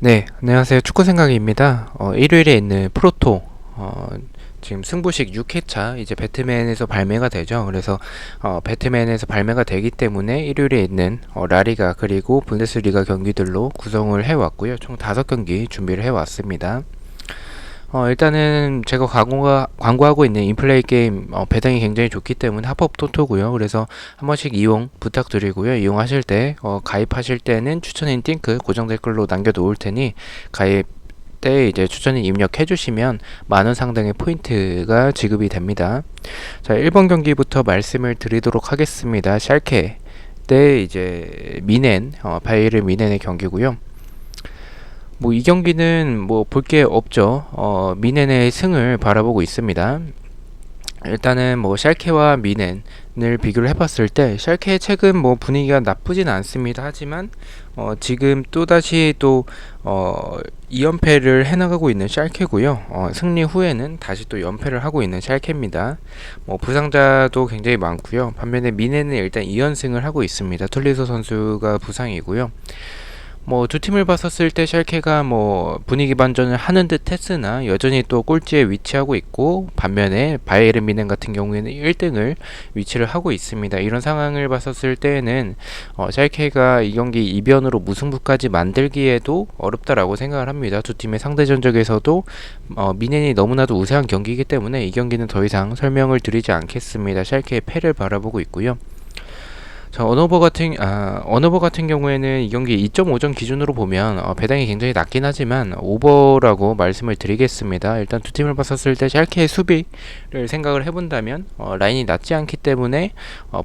네, 안녕하세요. 축구 생각입니다. 일요일에 있는 프로토, 지금 승부식 6회차 이제 배트맨에서 발매가 되죠. 그래서 배트맨에서 발매가 되기 때문에 일요일에 있는 라리가 그리고 분데스리가 경기들로 구성을 해왔고요. 총 5경기 준비를 해왔습니다. 일단은 제가 광고하고 있는 인플레이 게임 배당이 굉장히 좋기 때문에 합법 토토고요. 그래서 한 번씩 이용 부탁드리고요. 이용하실 때 가입하실 때는 추천인 링크 고정 댓글로 남겨놓을 테니 가입 때 이제 추천인 입력해 주시면 만원 상당의 포인트가 지급이 됩니다. 자, 1번 경기부터 말씀을 드리도록 하겠습니다. 샬케 때 이제 미넨 바이에른 미넨의 경기고요. 뭐 이 경기는 뭐 볼 게 없죠. 미넨의 승을 바라보고 있습니다. 일단은 뭐 샬케와 미넨을 비교를 해봤을 때 샬케의 최근 뭐 분위기가 나쁘진 않습니다. 하지만 지금 또다시 또 2연패를 해나가고 있는 샬케고요. 승리 후에는 다시 또 연패를 하고 있는 샬케입니다. 뭐 부상자도 굉장히 많고요. 반면에 미넨은 일단 2연승을 하고 있습니다. 툴리소 선수가 부상이고요. 뭐 두 팀을 봤었을 때 샬케가 뭐 분위기 반전을 하는 듯 했으나 여전히 또 꼴찌에 위치하고 있고, 반면에 바이에른 미넨 같은 경우에는 1등을 위치를 하고 있습니다. 이런 상황을 봤었을 때에는 샬케가 이 경기 이변으로 무승부까지 만들기에도 어렵다라고 생각을 합니다. 두 팀의 상대 전적에서도 미넨이 너무나도 우세한 경기이기 때문에 이 경기는 더 이상 설명을 드리지 않겠습니다. 샬케의 패를 바라보고 있고요. 자, 언어버 같은 경우에는 이 경기 2.5점 기준으로 보면 배당이 굉장히 낮긴 하지만 오버라고 말씀을 드리겠습니다. 일단 두 팀을 봤었을 때 샬케의 수비를 생각을 해본다면 라인이 낮지 않기 때문에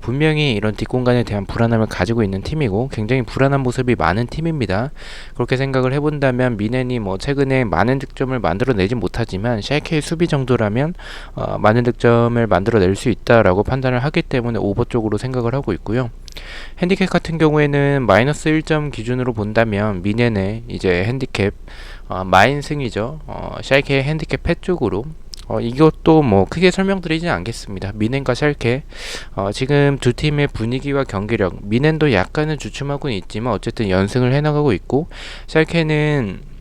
분명히 이런 뒷공간에 대한 불안함을 가지고 있는 팀이고 굉장히 불안한 모습이 많은 팀입니다. 그렇게 생각을 해본다면 미넨이 뭐 최근에 많은 득점을 만들어내지 못하지만 샬케의 수비 정도라면 많은 득점을 만들어낼 수 있다라고 판단을 하기 때문에 오버 쪽으로 생각을 하고 있고요. 핸디캡 같은 경우에는 마이너스 1점 기준으로 본다면 미넨의 이제 핸디캡 마인승이죠. 샬케의 핸디캡 패 쪽으로 이것도 뭐 크게 설명드리진 않겠습니다. 미넨과 샬케 지금 두 팀의 분위기와 경기력, 미넨도 약간은 주춤하고는 있지만 어쨌든 연승을 해나가고 있고, 샬케는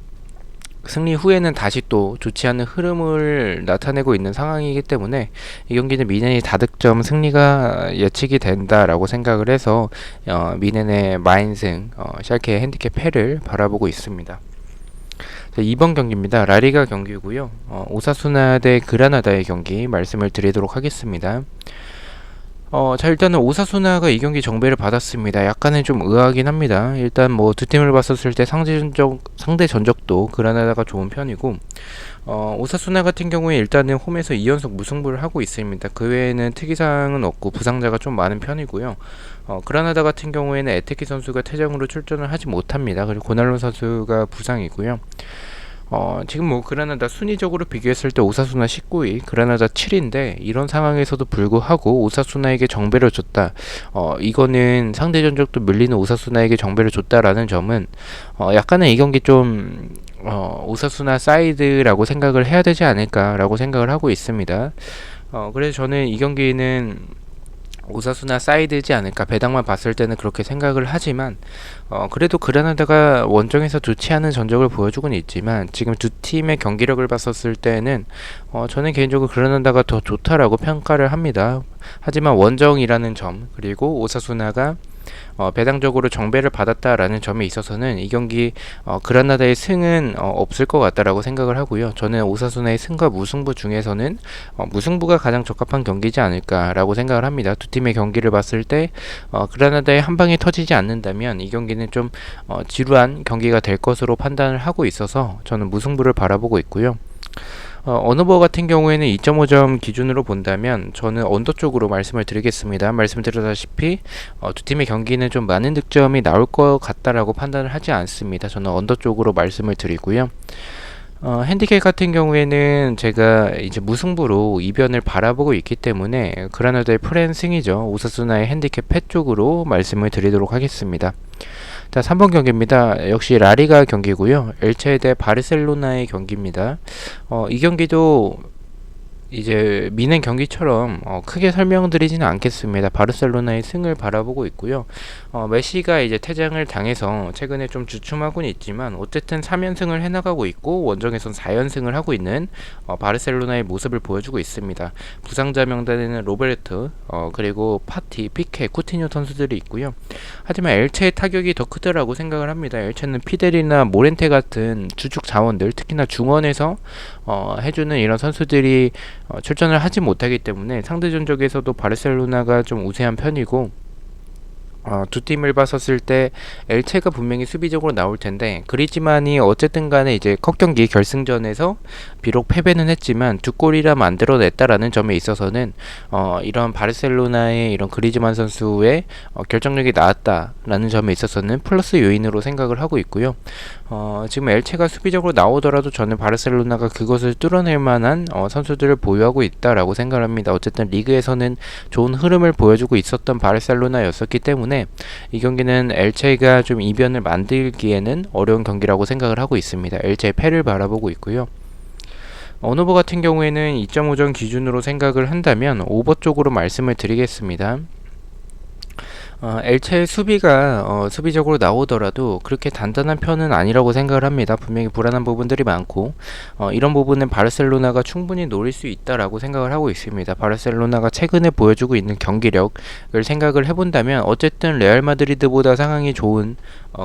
승리 후에는 다시 또 좋지 않은 흐름을 나타내고 있는 상황이기 때문에 이 경기는 미넨이 다득점 승리가 예측이 된다라고 생각을 해서 미넨의 마인승, 샬케의 핸디캡 패를 바라보고 있습니다. 자, 2번 경기입니다. 라리가 경기고요. 오사수나 대 그라나다의 경기 말씀을 드리도록 하겠습니다. 자, 일단은 오사수나가 이 경기 정배를 받았습니다. 약간은 좀 의아하긴 합니다. 일단 뭐 두 팀을 봤었을 때 상대 전적도 그라나다가 좋은 편이고, 오사수나 같은 경우에 일단은 홈에서 2연속 무승부를 하고 있습니다. 그 외에는 특이사항은 없고 부상자가 좀 많은 편이고요. 그라나다 같은 경우에는 에테키 선수가 퇴장으로 출전을 하지 못합니다. 그리고 고날론 선수가 부상이고요. 지금 뭐 그라나다 순위적으로 비교했을 때 오사수나 19위, 그라나다 7위인데 이런 상황에서도 불구하고 오사수나에게 정배를 줬다. 이거는 상대 전적도 밀리는 오사수나에게 정배를 줬다라는 점은 약간은 이 경기 좀 오사수나 사이드라고 생각을 해야 되지 않을까라고 생각을 하고 있습니다. 그래서 저는 이 경기는 오사수나 사이드지 않을까, 배당만 봤을 때는 그렇게 생각을 하지만 그래도 그라나다가 원정에서 좋지 않은 전적을 보여주고는 있지만 지금 두 팀의 경기력을 봤었을 때는 저는 개인적으로 그라나다가 더 좋다라고 평가를 합니다. 하지만 원정이라는 점, 그리고 오사수나가 배당적으로 정배를 받았다라는 점에 있어서는 이 경기 그라나다의 승은 없을 것 같다라고 생각을 하고요. 저는 오사수나의 승과 무승부 중에서는 무승부가 가장 적합한 경기지 않을까라고 생각을 합니다. 두 팀의 경기를 봤을 때 그라나다의 한 방이 터지지 않는다면 이 경기는 좀 지루한 경기가 될 것으로 판단을 하고 있어서 저는 무승부를 바라보고 있고요. 언어버 같은 경우에는 2.5점 기준으로 본다면 저는 언더 쪽으로 말씀을 드리겠습니다. 말씀드렸다시피 두 팀의 경기는 좀 많은 득점이 나올 것 같다라고 판단을 하지 않습니다. 저는 언더 쪽으로 말씀을 드리고요. 핸디캡 같은 경우에는 제가 이제 무승부로 이변을 바라보고 있기 때문에 그라나다의 프랜 승이죠. 오사수나의 핸디캡 패 쪽으로 말씀을 드리도록 하겠습니다. 자, 3번 경기입니다. 역시 라리가 경기고요. 엘체 대 바르셀로나의 경기입니다. 이 경기도 이제 미넨 경기처럼 크게 설명드리지는 않겠습니다. 바르셀로나의 승을 바라보고 있고요. 메시가 이제 퇴장을 당해서 최근에 좀 주춤하고는 있지만 어쨌든 3연승을 해나가고 있고 원정에선 4연승을 하고 있는 바르셀로나의 모습을 보여주고 있습니다. 부상자 명단에는 로베르트, 그리고 파티, 피케, 쿠티뉴 선수들이 있고요. 하지만 엘체의 타격이 더 크더라고 생각을 합니다. 엘체는 피델이나 모렌테 같은 주축 자원들, 특히나 중원에서 해주는 이런 선수들이 출전을 하지 못하기 때문에 상대 전적에서도 바르셀로나가 좀 우세한 편이고, 두 팀을 봤었을 때 엘체가 분명히 수비적으로 나올 텐데 그리즈만이 어쨌든 간에 이제 컵 경기 결승전에서 비록 패배는 했지만 두 골이라 만들어냈다라는 점에 있어서는 이런 바르셀로나의 이런 그리즈만 선수의 결정력이 나왔다라는 점에 있어서는 플러스 요인으로 생각을 하고 있고요. 지금 엘체가 수비적으로 나오더라도 저는 바르셀로나가 그것을 뚫어낼 만한 선수들을 보유하고 있다라고 생각을 합니다. 어쨌든 리그에서는 좋은 흐름을 보여주고 있었던 바르셀로나였었기 때문에 이 경기는 엘체가 좀 이변을 만들기에는 어려운 경기라고 생각을 하고 있습니다. 엘체의 패를 바라보고 있고요. 언어버 같은 경우에는 2.5점 기준으로 생각을 한다면 오버 쪽으로 말씀을 드리겠습니다. 엘체의 수비가 수비적으로 나오더라도 그렇게 단단한 편은 아니라고 생각을 합니다. 분명히 불안한 부분들이 많고 이런 부분은 바르셀로나가 충분히 노릴 수 있다라고 생각을 하고 있습니다. 바르셀로나가 최근에 보여주고 있는 경기력을 생각을 해본다면 어쨌든 레알 마드리드보다 상황이 좋은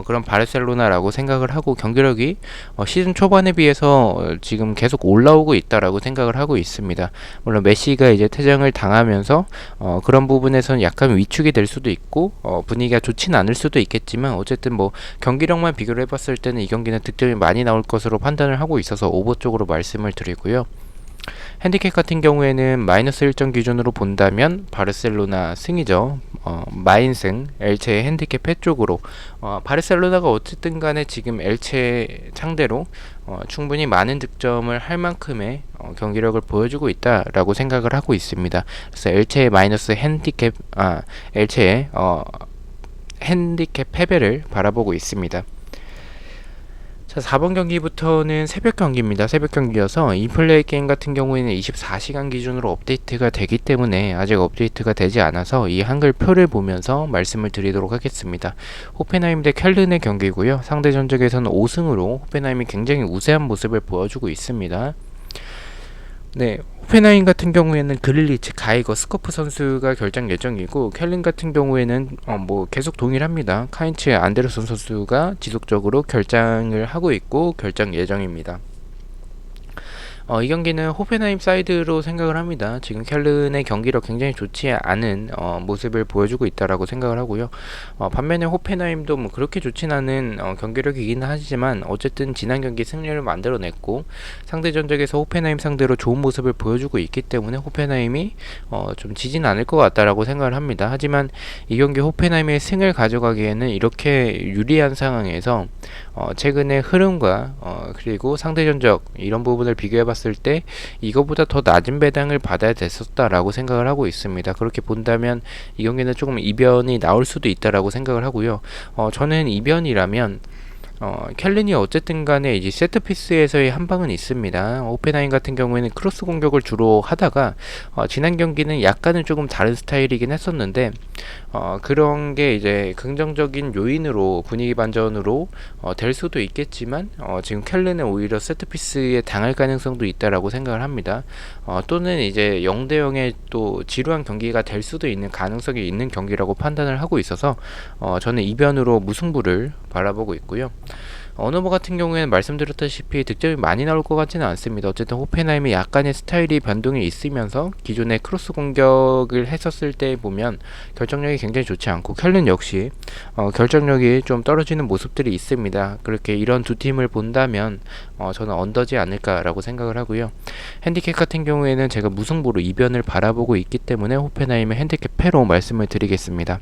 그런 바르셀로나라고 생각을 하고 경기력이 시즌 초반에 비해서 지금 계속 올라오고 있다라고 생각을 하고 있습니다. 물론 메시가 이제 퇴장을 당하면서 그런 부분에서는 약간 위축이 될 수도 있고 분위기가 좋지는 않을 수도 있겠지만 어쨌든 뭐 경기력만 비교를 해봤을 때는 이 경기는 득점이 많이 나올 것으로 판단을 하고 있어서 오버 쪽으로 말씀을 드리고요. 핸디캡 같은 경우에는 마이너스 1점 기준으로 본다면 바르셀로나 승이죠. 마인승, 엘체의 핸디캡 패 쪽으로 바르셀로나가 어쨌든 간에 지금 엘체 상대로 충분히 많은 득점을 할 만큼의 경기력을 보여주고 있다라고 생각을 하고 있습니다. 그래서 엘체의 마이너스 핸디캡, 엘체의 핸디캡 패배를 바라보고 있습니다. 자, 4번 경기부터는 새벽 경기입니다. 새벽 경기여서 인플레이 게임 같은 경우에는 24시간 기준으로 업데이트가 되기 때문에 아직 업데이트가 되지 않아서 이 한글 표를 보면서 말씀을 드리도록 하겠습니다. 호펜하임 대 켈른의 경기고요. 상대 전적에서는 5승으로 호펜하임이 굉장히 우세한 모습을 보여주고 있습니다. 네, 호펜하임 같은 경우에는 그릴리치, 가이거, 스코프 선수가 결장 예정이고 켈린 같은 경우에는 뭐 계속 동일합니다. 카인츠, 안데르손 선수가 지속적으로 결장을 하고 있고 결장 예정입니다. 이 경기는 호펜하임 사이드로 생각을 합니다. 지금 켈른의 경기력 굉장히 좋지 않은 모습을 보여주고 있다라고 생각을 하고요. 반면에 호펜하임도 뭐 그렇게 좋진 않은 경기력이긴 하지만 어쨌든 지난 경기 승리를 만들어냈고 상대 전적에서 호펜하임 상대로 좋은 모습을 보여주고 있기 때문에 호펜하임이 좀 지진 않을 것 같다라고 생각을 합니다. 하지만 이 경기 호펜하임의 승을 가져가기에는 이렇게 유리한 상황에서 최근의 흐름과 그리고 상대 전적 이런 부분을 비교해봤을 때 이거보다 더 낮은 배당을 받아야 됐었다라고 생각을 하고 있습니다. 그렇게 본다면 이 경기는 조금 이변이 나올 수도 있다라고 생각을 하고요. 저는 이변이라면 켈린이 어쨌든 간에 이제 세트피스에서의 한 방은 있습니다. 오펜하임 같은 경우에는 크로스 공격을 주로 하다가 지난 경기는 약간은 조금 다른 스타일이긴 했었는데 그런 게 이제 긍정적인 요인으로 분위기 반전으로 될 수도 있겠지만 지금 켈린은 오히려 세트피스에 당할 가능성도 있다라고 생각을 합니다. 또는 이제 0대 0의 또 지루한 경기가 될 수도 있는 가능성이 있는 경기라고 판단을 하고 있어서 저는 이변으로 무승부를 바라보고 있고요. 언어버 같은 경우에는 말씀드렸다시피 득점이 많이 나올 것 같지는 않습니다. 어쨌든 호펜하임이 약간의 스타일이 변동이 있으면서 기존에 크로스 공격을 했었을 때 보면 결정력이 굉장히 좋지 않고 켈른 역시 결정력이 좀 떨어지는 모습들이 있습니다. 그렇게 이런 두 팀을 본다면 저는 언더지 않을까라고 생각을 하고요. 핸디캡 같은 경우에는 제가 무승부로 이변을 바라보고 있기 때문에 호펜하임의 핸디캡 패로 말씀을 드리겠습니다.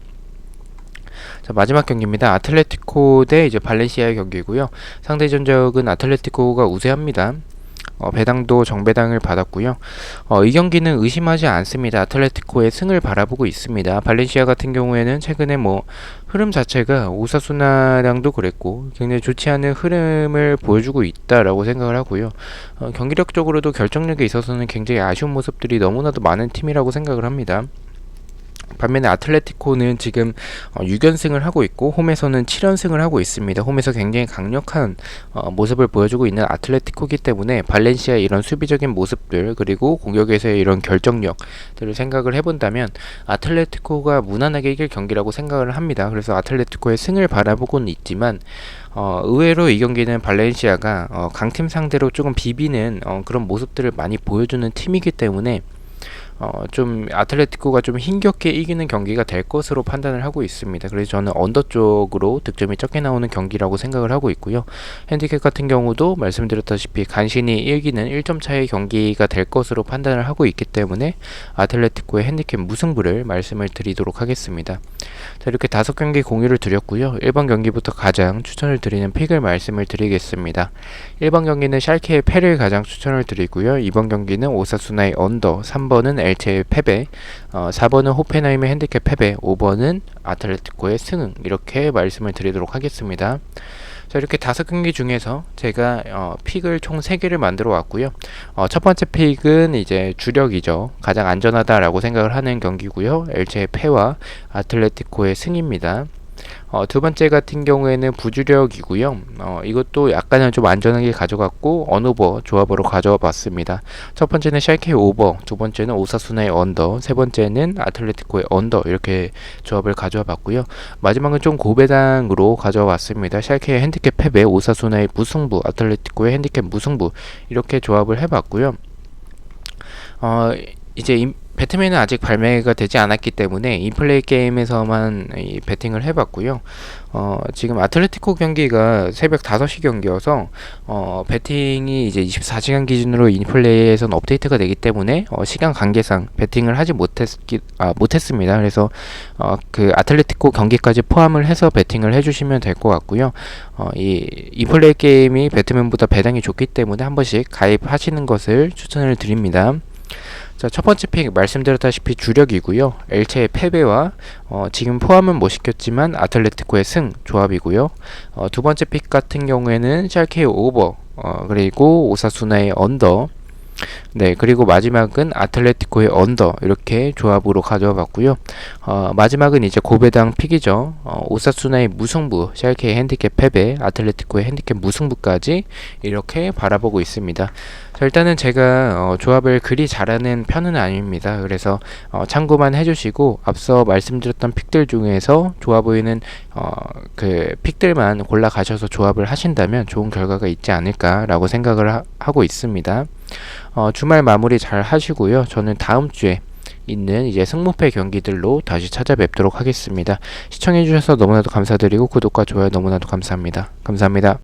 자, 마지막 경기입니다. 아틀레티코 대 이제 발렌시아의 경기고요. 상대 전적은 아틀레티코가 우세합니다. 배당도 정배당을 받았고요. 이 경기는 의심하지 않습니다. 아틀레티코의 승을 바라보고 있습니다. 발렌시아 같은 경우에는 최근에 뭐 흐름 자체가 오사수나랑도 그랬고 굉장히 좋지 않은 흐름을 보여주고 있다라고 생각을 하고요. 경기력적으로도 결정력에 있어서는 굉장히 아쉬운 모습들이 너무나도 많은 팀이라고 생각을 합니다. 반면에 아틀레티코는 지금 6연승을 하고 있고 홈에서는 7연승을 하고 있습니다. 홈에서 굉장히 강력한 모습을 보여주고 있는 아틀레티코이기 때문에 발렌시아의 이런 수비적인 모습들 그리고 공격에서의 이런 결정력들을 생각을 해본다면 아틀레티코가 무난하게 이길 경기라고 생각을 합니다. 그래서 아틀레티코의 승을 바라보고는 있지만 의외로 이 경기는 발렌시아가 강팀 상대로 조금 비비는 그런 모습들을 많이 보여주는 팀이기 때문에 좀 아틀레티코가 좀 힘겹게 이기는 경기가 될 것으로 판단을 하고 있습니다. 그래서 저는 언더 쪽으로 득점이 적게 나오는 경기라고 생각을 하고 있고요. 핸디캡 같은 경우도 말씀드렸다시피 간신히 이기는 1점 차의 경기가 될 것으로 판단을 하고 있기 때문에 아틀레티코의 핸디캡 무승부를 말씀을 드리도록 하겠습니다. 자, 이렇게 5경기 공유를 드렸고요. 1번 경기부터 가장 추천을 드리는 픽을 말씀을 드리겠습니다. 1번 경기는 샬케의 패를 가장 추천을 드리고요. 2번 경기는 오사수나의 언더, 3번은 엘체의 패배, 4번은 호펜하임의 핸디캡 패배, 5번은 아틀레티코의 승 이렇게 말씀을 드리도록 하겠습니다. 자, 이렇게 5경기 중에서 제가 픽을 총 3개를 만들어 왔고요. 첫 번째 픽은 이제 주력이죠. 가장 안전하다라고 생각을 하는 경기고요. 엘체의 패와 아틀레티코의 승입니다. 두 번째 같은 경우에는 부주력이고요. 이것도 약간은 좀 안전하게 가져갔고 언오버 조합으로 가져와 봤습니다. 첫 번째는 샬케의 오버, 두 번째는 오사수나의 언더, 세 번째는 아틀레티코의 언더 이렇게 조합을 가져와 봤고요. 마지막은 좀 고배당으로 가져와 왔습니다. 샬케의 핸디캡 패배, 오사수나의 무승부, 아틀레티코의 핸디캡 무승부 이렇게 조합을 해봤고요. 이제 배트맨은 아직 발매가 되지 않았기 때문에 인플레이 게임에서만 배팅을 해봤고요. 지금 아틀레티코 경기가 새벽 5시 경기여서 배팅이 이제 24시간 기준으로 인플레이에서는 업데이트가 되기 때문에 시간 관계상 배팅을 하지 못했습니다. 그래서 그 아틀레티코 경기까지 포함을 해서 배팅을 해주시면 될 것 같고요. 이 인플레이 게임이 배트맨보다 배당이 좋기 때문에 한 번씩 가입하시는 것을 추천을 드립니다. 자, 첫 번째 픽 말씀드렸다시피 주력이고요. 엘체의 패배와 지금 포함은 못 시켰지만 아틀레티코의 승 조합이고요. 두 번째 픽 같은 경우에는 샬케의 오버, 그리고 오사수나의 언더, 네, 그리고 마지막은 아틀레티코의 언더 이렇게 조합으로 가져와 봤고요. 마지막은 이제 고배당 픽이죠. 오사수나의 무승부, 샬케의 핸디캡 패배, 아틀레티코의 핸디캡 무승부까지 이렇게 바라보고 있습니다. 자, 일단은 제가 조합을 그리 잘하는 편은 아닙니다. 그래서 참고만 해주시고 앞서 말씀드렸던 픽들 중에서 좋아 보이는 그 픽들만 골라 가셔서 조합을 하신다면 좋은 결과가 있지 않을까라고 생각을 하고 있습니다. 주말 마무리 잘 하시고요. 저는 다음 주에 있는 이제 승무패 경기들로 다시 찾아뵙도록 하겠습니다. 시청해주셔서 너무나도 감사드리고 구독과 좋아요 너무나도 감사합니다. 감사합니다.